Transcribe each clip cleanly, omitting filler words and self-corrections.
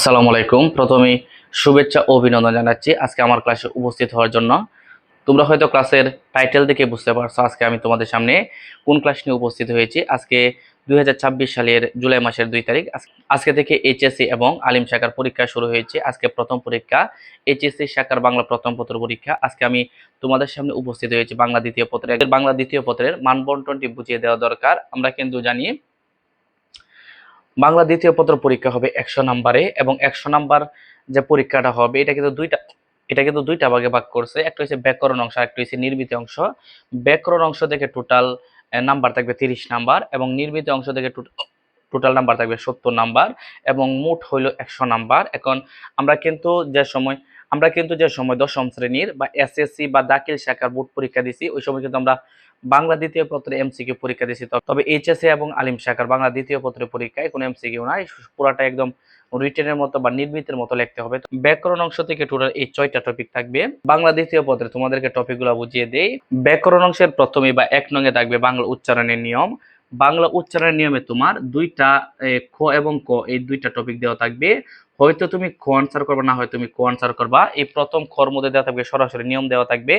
আসসালামু আলাইকুম। প্রথমেই শুভেচ্ছা ও অভিনন্দন জানাচ্ছি আজকে আমার ক্লাসে উপস্থিত হওয়ার জন্য। তোমরা হয়তো ক্লাসের টাইটেল দেখে বুঝতে পারছো আজকে আমি তোমাদের সামনে কোন ক্লাস নিয়ে উপস্থিত হয়েছি। আজকে 2026 সালের জুলাই মাসের 2 তারিখ। আজকে থেকে এইচএসসি এবং আলিম শাখার পরীক্ষা শুরু হয়েছে। আজকে প্রথম পরীক্ষা এইচএসসি শাখার বাংলা প্রথম পত্র পরীক্ষা। আজকে আমি তোমাদের সামনে উপস্থিত হয়েছি বাংলা দ্বিতীয় পত্রের মানবন্টনটি বুঝিয়ে দেওয়া দরকার। আমরা কিন্তু জানি বাংলা দ্বিতীয় পত্র পরীক্ষা হবে 100 নম্বরে, এবং 100 নম্বর যে পরীক্ষাটা হবে এটা কিন্তু দুইটা ভাগে ভাগ করছে। একটা হচ্ছে ব্যাকরণ অংশ, আর একটা হচ্ছে নির্মিত অংশ। ব্যাকরণ অংশ থেকে টোটাল নাম্বার থাকবে 30 নাম্বার, এবং নির্মিত অংশ থেকে টোটাল নাম্বার থাকবে 70 নাম্বার, এবং মোট হইল 100 নাম্বার। এখন আমরা কিন্তু যে সময় দশম শ্রেণীর বা এসএসসি বা দাখিল শাখার বোর্ড পরীক্ষা দিছি, ওই সময় কিন্তু আমরা বাংলা দ্বিতীয় পত্রে এমসিকিউ পরীক্ষা দিছি। তবে এইচএসসি এবং আলিম শাখার বাংলা দ্বিতীয় পত্রের পরীক্ষায় কোনো এমসিকিউ নাই, পুরাটা একদম রিটেনের মতো বা নির্মিতের মতো লিখতে হবে। ব্যাকরণ অংশ থেকে টোটাল এই 6টা টপিক থাকবে। বাংলা দ্বিতীয় পত্রে তোমাদেরকে টপিকগুলো বুঝিয়ে দেই। ব্যাকরণ অংশের প্রথমে বা 1 নং থাকবে বাংলা উচ্চারণের নিয়ম। বাংলা উচ্চারণের নিয়মে তোমার দুইটা খ এবং ক এই দুইটা টপিক দেওয়া থাকবে। হয়তো তুমি খ আনসার করবে, না হয় তুমি ক আনসার করবা। এই প্রথম খর মধ্যে দেওয়া থাকবে সরাসরি নিয়ম দেওয়া থাকবে।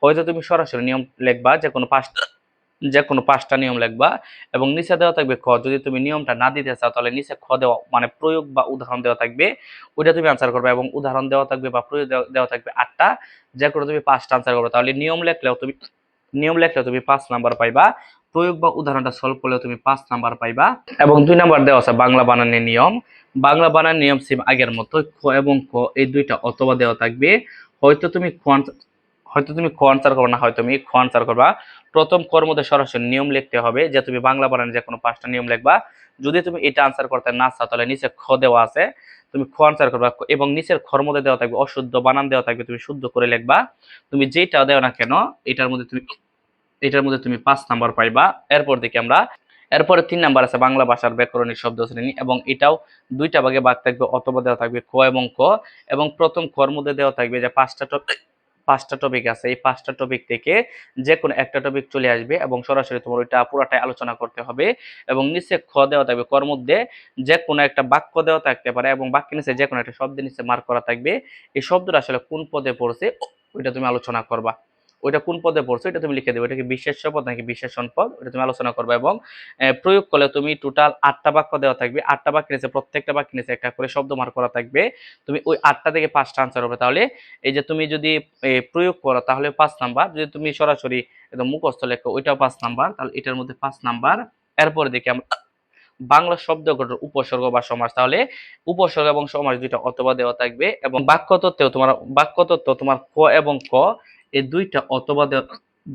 হয়তো তুমি সরাসরি নিয়ম লিখবা, যে কোনো পাঁচটা নিয়ম লিখবা, এবং নিচে দেওয়া থাকবে খ। যদি তুমি নিয়মটা না দিতে চাও তাহলে নিচে খ দেওয়া মানে প্রয়োগ বা উদাহরণ দেওয়া থাকবে, ওইটা তুমি আনসার করবে। এবং উদাহরণ দেওয়া থাকবে বা প্রয়োগ দেওয়া থাকবে 8টা, যে কোনো তুমি 5টা আনসার করবে। তাহলে নিয়ম লেখলেও তুমি 5 নাম্বার পাইবা, প্রয়োগ বা উদাহরণটা সলভ করলেও তুমি 5 নাম্বার পাইবা। এবং 2 নাম্বার দেওয়া আছে বাংলা বানানের নিয়ম। বাংলা বানানের নিয়ম সেম আগের মতো, খ এবং ক এই দুইটা অথবা দেওয়া থাকবে। হয়তো তুমি খ আনসার করবে, না হয় তুমি খ আনসার করবা। প্রথম কর মধ্যে সরাসরি নিয়ম লিখতে হবে, যে তুমি বাংলা বানানের যে কোনো 5টা নিয়ম লিখবা। যদি তুমি এটা আনসার করতে না চাও তাহলে নিচে খ দেওয়া আছে, তুমি খ আনসার করবা, এবং নিচের খর মধ্যে দেওয়া থাকবে অশুদ্ধ বানান দেওয়া থাকবে, তুমি শুদ্ধ করে লিখবা। তুমি যেটা দেও না কেন এটার মধ্যে তুমি 5 নাম্বার পাইবা। এরপরে 3 নাম্বার আছে বাংলা ভাষার ব্যাকরণিক শব্দ শ্রেণী, এবং এটাও দুইটা ভাগে ভাগ থাকবে, অথবা দেওয়া থাকবে ক এবং ক। এবং প্রথম খর মধ্যে দেওয়া থাকবে যে 5টা টপিক আছে, এই 5টা টপিক থেকে যে কোনো একটা টপিক চলে আসবে, এবং সরাসরি তোমার ওইটা পুরাটাই আলোচনা করতে হবে। এবং নিচে খ দেওয়া থাকবে, কর মধ্যে যে কোনো একটা বাক্য দেওয়া থাকতে পারে, এবং বাক্যের নিচে যে কোনো একটা শব্দের নিচে মার্ক করা থাকবে। এই শব্দটা আসলে কোন পদে পড়ছে ওইটা তুমি আলোচনা করবা। ওইটা কোন পদে পড়ছে এটা তুমি লিখে দেবে, ওটা কি বিশেষ্য পদ নাকি বিশেষণ পদ, ওটা তুমি আলোচনা করবে। এবং প্রয়োগ করলে তুমি টোটাল 8টা বাক্য দেওয়া থাকবে, 8টা বাক্যের নিচে প্রত্যেকটা বাক্যের নিচে একটা করে শব্দ মার্ক করা থাকবে। তুমি ওই 8টা থেকে 5টা আনসার হবে। তাহলে এই যে তুমি যদি প্রয়োগ করো তাহলে 5 নাম্বার, যদি তুমি সরাসরি একদম মুখস্থ লেখো ওইটাও 5 নাম্বার, তাহলে এটার মধ্যে 5 নাম্বার। এরপরে দেখি আমরা বাংলা শব্দ গঠন উপসর্গ বা সমাস। তাহলে উপসর্গ এবং সমাস দুইটা অথবা দেওয়া থাকবে, এবং বাক্য তত্ত্ব তোমার ক এবং ক এই দুইটা অথবা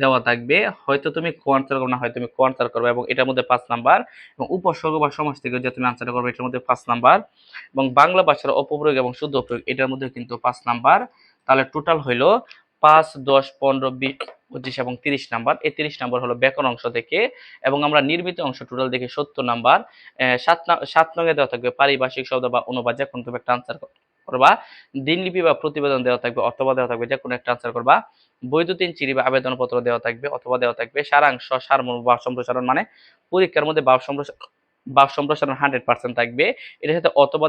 দেওয়া থাকবে। হয়তো তুমি ক আনসার করবে, না হয় তুমি ক আনসার করবে, এবং এটার মধ্যে 5 নাম্বার। এবং উপসর্গ বা সমাস থেকে যে তুমি আনসার করবে এটার মধ্যে 5 নাম্বার। এবং বাংলা ভাষার অপপ্রয়োগ এবং শুদ্ধ প্রয়োগ এটার মধ্যে কিন্তু 5 নাম্বার। তাহলে টোটাল হইলো 5, 10, 15, 20, 25 এবং 30 নাম্বার। এই 30 নাম্বার হলো ব্যাকরণ অংশ থেকে। এবং আমরা নির্মিত অংশ টোটাল দেখি 70 নাম্বার। 7 নং দেওয়া থাকবে পারিভাষিক শব্দ বা অনুবাদ, যে কোনো তুমি একটা আনসার করবা। দিনলিপি বা প্রতিবেদন দেওয়া থাকবে, অথবা দেওয়া থাকবে, যে কোনো একটা আনসার করবা। বৈদ্যুতিন চিঠি বা আবেদনপত্র দেওয়া থাকবে, অথবা দেওয়া থাকবে। সারাংশ, সারমর্ম বা সম্প্রসারণ, মানে পরীক্ষার মধ্যে ভাব সম্প্রসারণ 100% থাকবে। এটার সাথে অথবা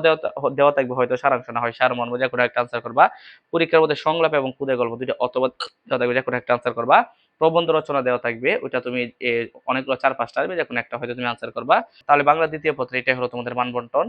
দেওয়া থাকবে, হয়তো সারাংশ না হয় সারমর্ম, যে কোনো একটা আনসার করবা। পরীক্ষার মধ্যে সংলাপ এবং ক্ষুদে গল্প দুইটা অথবা দেওয়া থাকবে, যে কোনো একটা আনসার করবা। প্রবন্ধ রচনা দেওয়া থাকবে, ওইটা তুমি অনেকগুলো 4-5টা আসবে, যে কোনো একটা হয়তো তুমি আনসার করবা। তাহলে বাংলা দ্বিতীয় পত্রে এটাই হলো তোমাদের মানবন্টন।